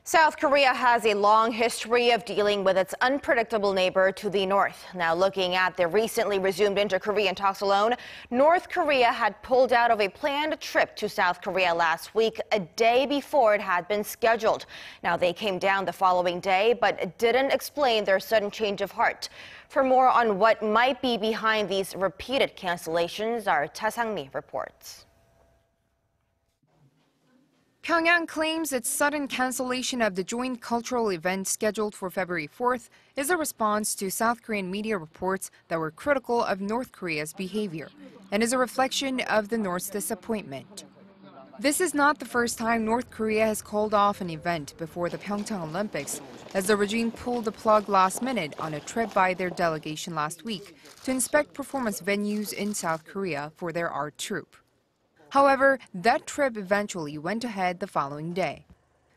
South Korea has a long history of dealing with its unpredictable neighbor to the north. Now, looking at the recently resumed inter-Korean talks alone, North Korea had pulled out of a planned trip to South Korea last week, a day before it had been scheduled. Now, they came down the following day, but didn't explain their sudden change of heart. For more on what might be behind these repeated cancellations, our thce reports. Pyongyang claims its sudden cancellation of the joint cultural event scheduled for February 4th is a response to South Korean media reports that were critical of North Korea's behavior and is a reflection of the North's disappointment. This is not the first time North Korea has called off an event before the PyeongChang Olympics, as the regime pulled the plug last minute on a trip by their delegation last week to inspect performance venues in South Korea for their art troupe. However, that trip eventually went ahead the following day.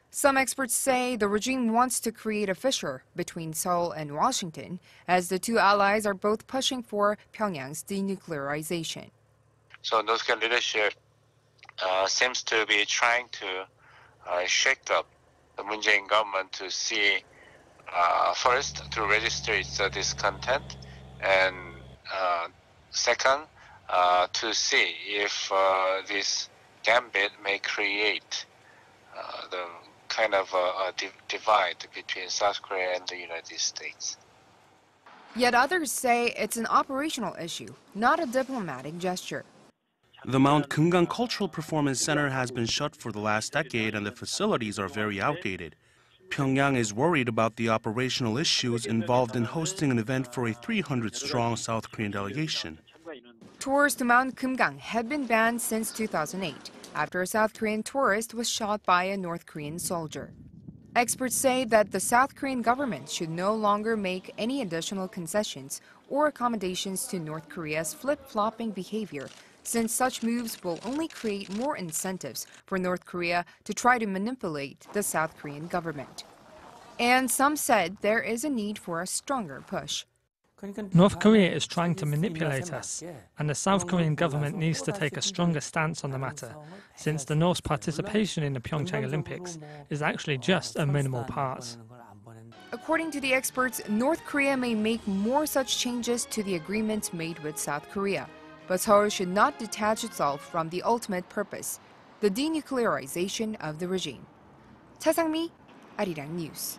Some experts say the regime wants to create a fissure between Seoul and Washington, as the two allies are both pushing for Pyongyang's denuclearization. So North Korean leadership seems to be trying to shake up the Moon Jae-in government to see, first, to register its discontent, and second, to see if this gambit may create the kind of a divide between South Korea and the United States. Yet others say it's an operational issue, not a diplomatic gesture. The Mount Kumgang Cultural Performance Center has been shut for the last decade and the facilities are very outdated. Pyongyang is worried about the operational issues involved in hosting an event for a 300-strong South Korean delegation. Tours to Mount Kumgang had been banned since 2008, after a South Korean tourist was shot by a North Korean soldier. Experts say that the South Korean government should no longer make any additional concessions or accommodations to North Korea's flip-flopping behavior, since such moves will only create more incentives for North Korea to try to manipulate the South Korean government. And some said there is a need for a stronger push. North Korea is trying to manipulate us, and the South Korean government needs to take a stronger stance on the matter, since the North's participation in the PyeongChang Olympics is actually just a minimal part. According to the experts, North Korea may make more such changes to the agreements made with South Korea, but Seoul should not detach itself from the ultimate purpose, the denuclearization of the regime. thce, Arirang News.